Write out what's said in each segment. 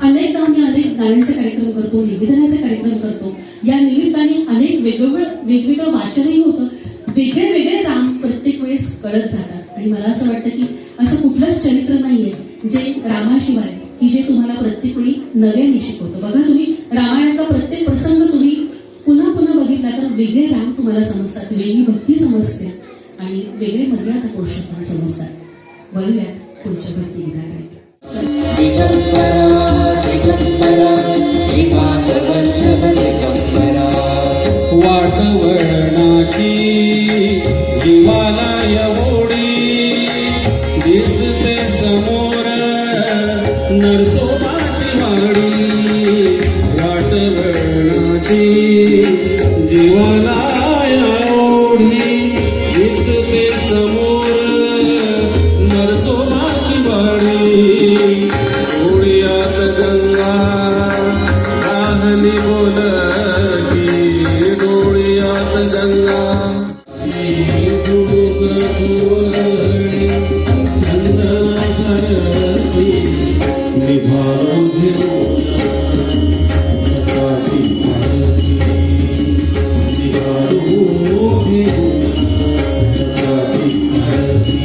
अनेकदा आम्ही अनेक गाण्यांचे कार्यक्रम करतो, निवेदनाचे कार्यक्रम करतो. या निमित्ताने अनेक वेगवेगळं वाचनही होतं. वेगळे वेगळे राम प्रत्येक वेळेस कळत जातात. आणि मला असं वाटतं की असं कुठलंच चरित्र नाहीये जे रामाशिवाय की जे तुम्हाला प्रत्येक वेळी नव्याने शिकवतं. बघा, तुम्ही रामायणाचा प्रत्येक प्रसंग तुम्ही पुन्हा पुन्हा बघितला तर वेगळे राम तुम्हाला समजतात, वेगळी भक्ती समजते आणि वेगळे मर्यादा पुरुषोत्तम समजतात. वळूयात पुढच्या भक्ती गीताकडे. वाटवळणाची जीवाला एवढी दिसते समोर नरसोबाची वाडी. वाटवळणाची जीवाला एवढी दिसते समोर नरसोबाची वाडी. डोळ्यात गंगा राहणी बोलकी, डोळ्यात गंगा चंदनासारखी निभावून घेऊ सकाळची आरती. निभावून घेऊ सकाळची आरती.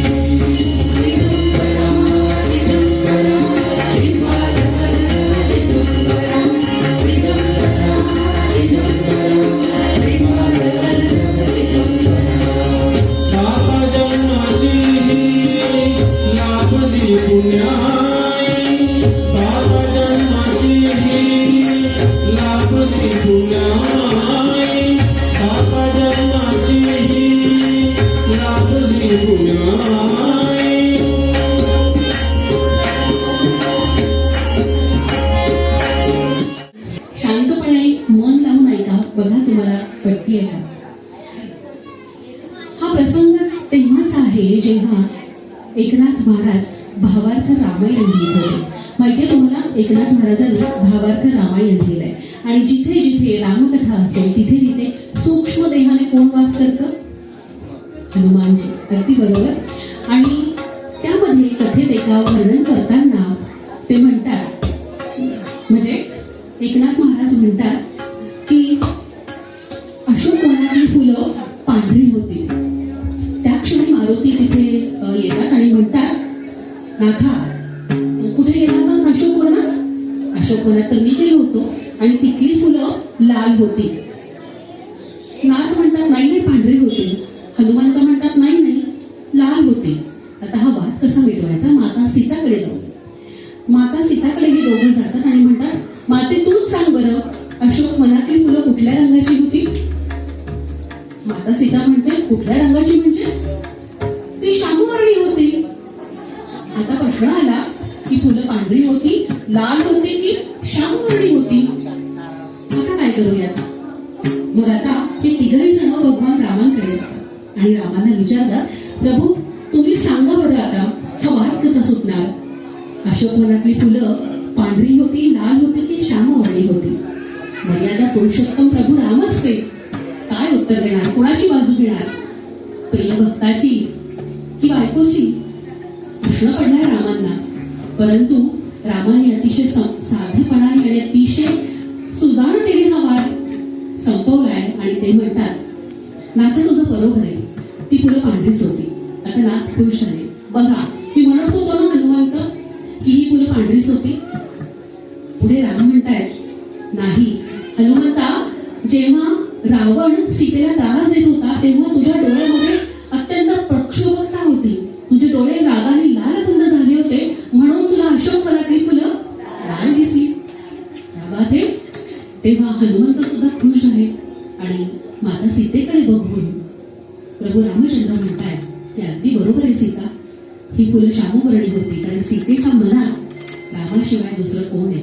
शांतपणे मन लावून ऐका. बघा, तुम्हाला पटतीये का? हा प्रसंग तेव्हाच आहे जेव्हा एकनाथ महाराज भावार्थ रामायण लिहित होते. माहितीये तुम्हाला, एकनाथ महाराजांनी भावार्थ रामायण लिहिलंय. आणि जिथे जिथे रामकथा असेल तिथे तिथे सूक्ष्म देहाने कोण वास करतं? हनुमानजी. अगदी बरोबर. आणि त्यामध्ये कथेत एका वर्णन करताना ते म्हणतात, म्हणजे एकनाथ महाराज म्हणतात की अशोक वनातली फुलं पांढरी होती. त्या क्षणी मारुती तिथे येतात आणि म्हणतात, नाथा कुठे गेला होतास अशोक वनात? अशोक वनात तर मी गेलो होतो आणि तिथली फुलं लाल होती. नाथ म्हणतात नाही नाही पांढरी होती. हनुमंत म्हणतात नाही नाही लाल होती. आता हा वाद कसा मिटवायचा? माता सीताकडे जाऊ. माता सीताकडे हे दोघं जातात आणि म्हणतात, माते तूच सांग बरं, अशोक वनातली फुलं कुठल्या रंगाची होती? माता सीता म्हणते, कुठल्या रंगाची म्हणजे? ती शामवर्णी होती. आता प्रश्न आला की फुलं पांढरी होती, लाल होती की शामवर्णी होती? आता काय करूयात? मग आता हे तिघही जण भगवान रामांकडे जातात आणि रामांना विचारतात, प्रभू तुम्ही सांगा बरं आता हा वाद कसा सुटणार? अशोक वनातली फुलं पांढरी होती, लाल होती की श्यामवर्णी होती? मर्यादा पुरुषोत्तम प्रभू रामच ते. काय उत्तर देणार? कोणाची बाजू घेणार? प्रिय भक्ताची की बायकोची? प्रश्न पडलाय रामांना. परंतु रामाने अतिशय साधेपणाने आणि अतिशय सुजाणतेने हा वाद संपवलाय आणि ते म्हणतात, नाथ तुझं बरोबर आहे, ती फुलं पांढरीच होती. आता नाथ खुश झाले. बघा, मी म्हणत होतो ना हनुमंत की ही फुलं पांढरीच होती. पुढे राम म्हणतायत, नाही हनुमंता, जेव्हा रावण सीतेला त्रास देत होता तेव्हा तुझ्या डोळ्यामध्ये अत्यंत प्रक्षोभकता होती. तुझे डोळे रागाने लालबुंद झाले होते म्हणून तुला अशोक वनातली फुलं लाल दिसली. तेव्हा हनुमंत सुद्धा खुश झाले आणि माता सीतेकडे बघून प्रभू रामचंद्र म्हणतायत की अगदी बरोबर आहे सीता, ही फुलं शामवर्णी होती कारण सीतेच्या मनात रामाशिवाय दुसरं कोण आहे?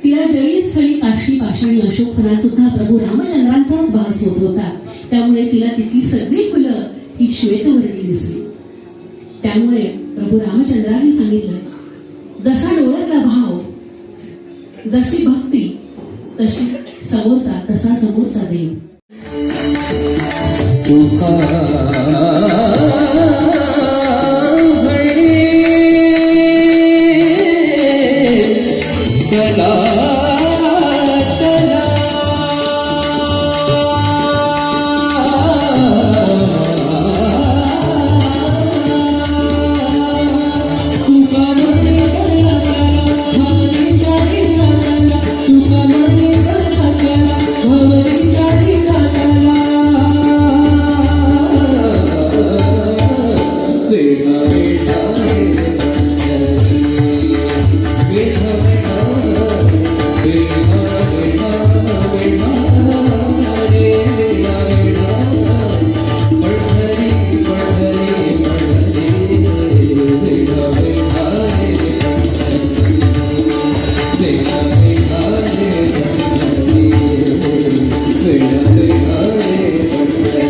तिला जळी स्थळी काशी पाषाणी अशोकवनात सुद्धा प्रभू रामचंद्रांचाच भास होत होता. त्यामुळे तिला तिथली सगळी फुलं ही श्वेतवर्णी दिसली. त्यामुळे प्रभू रामचंद्रांनी सांगितलं, जसा डोळ्यातला भाव, जशी भक्ती, तशी समोरचा तसा समोरचा देव. चला चला वेढा वेढा रे पंढरी वेढा वेढा वेढा वेढा वेढा रे वेढा वेढा पंढरी पंढरी पंढरी वेढा वेढा रे पंढरी वेढा वेढा रे पंढरी वेढा वेढा रे पंढरी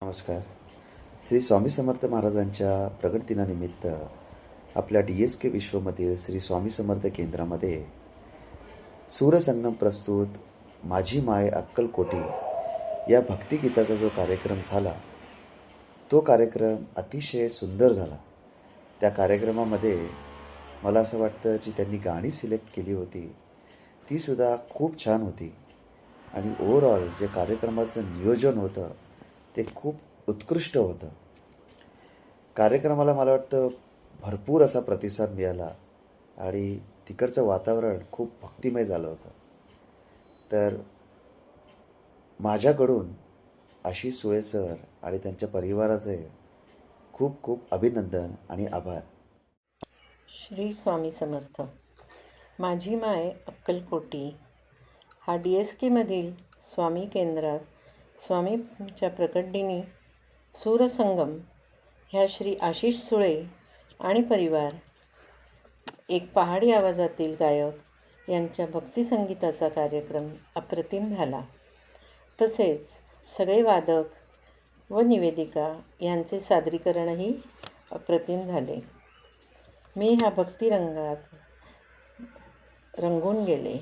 नमस्कार. श्री स्वामी समर्थ महाराजांच्या प्रगट दिनानिमित्त आपल्या DSK विश्वमधील श्री स्वामी समर्थ केंद्रामध्ये सूरसंगम प्रस्तुत माझी माय अक्कलकोटी या भक्तिगीताचा जो कार्यक्रम झाला तो कार्यक्रम अतिशय सुंदर झाला. त्या कार्यक्रमामध्ये मला असं वाटतं जी त्यांनी गाणी सिलेक्ट केली होती तीसुद्धा खूप छान होती आणि ओव्हरऑल जे कार्यक्रमाचं नियोजन होतं ते खूप उत्कृष्ट होतं. कार्यक्रमाला मला वाटतं भरपूर असा प्रतिसाद मिळाला आणि तिकडचं वातावरण खूप भक्तिमय झालं होतं. तर माझ्याकडून आशिष सुळे सर आणि त्यांच्या परिवाराचे खूप खूप अभिनंदन आणि आभार. श्री स्वामी समर्थ. माझी माय अक्कलकोटी हा DSKमधील स्वामी केंद्रात स्वामींच्या प्रकटदिनी सूरसंगम ह्या श्री आशिष सुळे आणि परिवार एक पहाडी आवाजातील गायक यांच्या भक्तिसंगीताचा कार्यक्रम अप्रतिम झाला. तसेच सगळे वादक व निवेदिका यांचे सादरीकरणही अप्रतिम झाले. मी ह्या भक्तिरंगात रंगून गेले.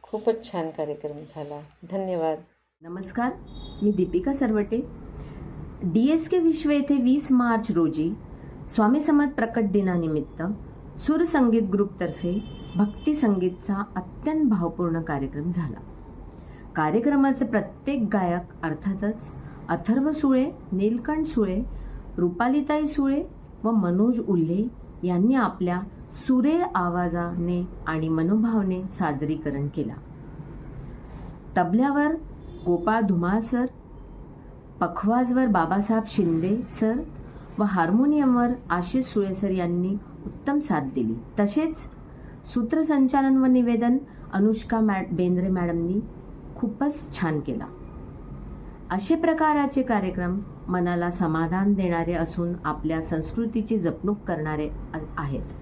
खूपच छान कार्यक्रम झाला. धन्यवाद. नमस्कार, मी दीपिका सरवटे. DSK विश्व येथे 20 मार्च रोजी स्वामी समर्थ प्रकट दिनानिमित्त सुरसंगीत ग्रुपतर्फे भक्ती संगीतचा अत्यंत भावपूर्ण कार्यक्रम झाला. कार्यक्रमाचे प्रत्येक गायक अर्थातच अथर्व सुळे, नीलकंठ सुळे, रुपालीताई सुळे व मनोज उल्हे यांनी आपल्या सुरेल आवाजाने आणि मनोभावाने सादरीकरण केला. तबल्यावर गोपाळ धुमाळ सर, पखवाजवर बाबासाहेब शिंदे सर व हार्मोनियमवर आशिष सुळे सर यांनी उत्तम साथ दिली. तसेच सूत्रसंचालन व निवेदन अनुष्का बेंद्रे मॅडमनी खूपच छान केला. असे प्रकाराचे कार्यक्रम मनाला समाधान देणारे असून आपल्या संस्कृतीची जपणूक करणारे आहेत.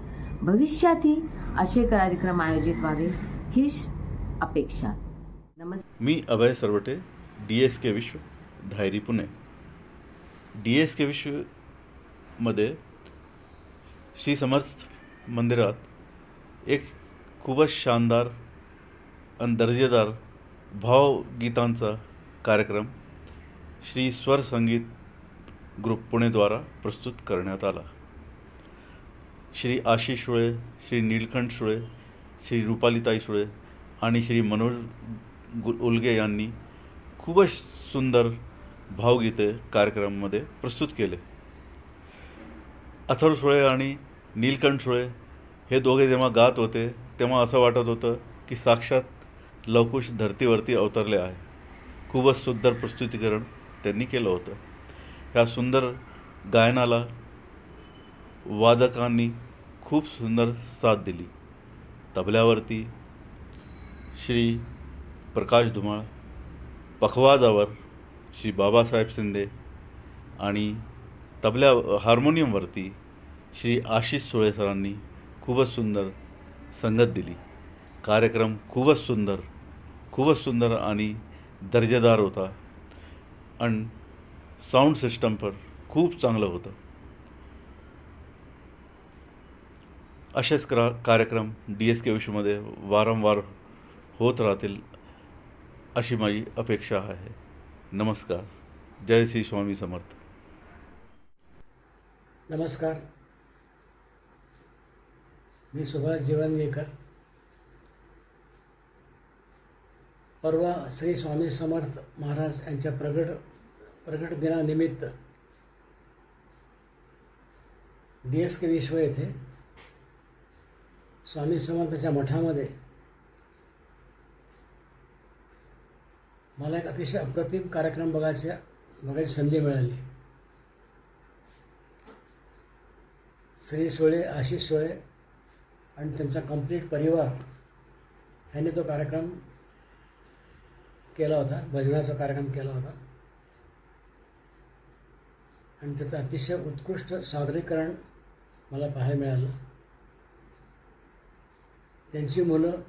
भविष्यातही असे कार्यक्रम आयोजित व्हावे हीच अपेक्षा. मी अभय सरवटे, DSK विश्व, धायरी, पुणे. DSK विश्वमध्ये श्री समर्थ मंदिरात एक खूपच शानदार आणि दर्जेदार भावगीतांचा कार्यक्रम श्री स्वर संगीत ग्रुप पुणेद्वारा प्रस्तुत करण्यात आला. श्री आशिष सुळे, श्री नीलकंठ सुळे, श्री रुपालीताई सुळे आणि श्री मनोज उल्गे यांनी खूपच सुंदर भावगीते कार्यक्रमामध्ये प्रस्तुत केले. अथर्व सुळे आणि नीलकंठ सुळे हे दोघे जेव्हा गात होते तेव्हा असं वाटत होतं की साक्षात लवकुश धर्तीवरती अवतरले आहे. खूपच सुंदर प्रस्तुतीकरण त्यांनी केलं होतं. ह्या सुंदर गायनाला वादकांनी खूप सुंदर साथ दिली. तबल्यावरती श्री प्रकाश धुमाळ, पखवाजावर श्री बाबासाहेब शिंदे आणि हार्मोनियमवरती श्री आशिष सुळे सरांनी खूपच सुंदर संगत दिली. कार्यक्रम खूपच सुंदर आणि दर्जेदार होता आणि साऊंड सिस्टम पण खूप चांगलं होतं. असेच कार्यक्रम DSK विश्वमध्ये वारंवार होत राहतील अशी माझी अपेक्षा आहे. नमस्कार. जय श्री स्वामी समर्थ. नमस्कार. मी सुभाष जीवनगेकर. परवा श्री स्वामी समर्थ महाराज यांच्या प्रगट दिनानिमित्त DSK विश्व येथे स्वामी समर्थांच्या मठामध्ये मला एक अतिशय अप्रतिम कार्यक्रम बघायची संधी मिळाली. श्री सोळे, आशिष सोळे आणि त्यांचा कंप्लीट परिवार ह्यांनी तो कार्यक्रम केला होता, भजनाचा कार्यक्रम केला होता आणि त्याचं अतिशय उत्कृष्ट सादरीकरण मला पाहायला मिळालं. त्यांची मुलं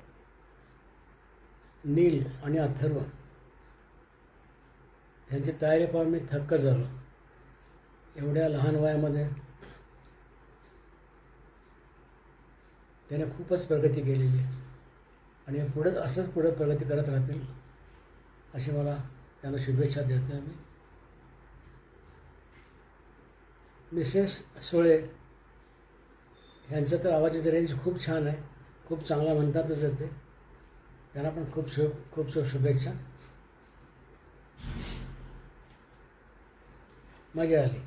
नील आणि अथर्व ह्यांची तयारी पाहून मी थक्क झालो. एवढ्या लहान वयामध्ये त्याने खूपच प्रगती केलेली आहे आणि असंच पुढे प्रगती करत राहतील अशी मला त्यांना शुभेच्छा देतो आहे. मिसेस सोळे ह्यांचं तर आवाजाची रेंज खूप छान आहे, खूप चांगला म्हणतातच येते. त्यांना पण खूप शुभेच्छा. मजा आली.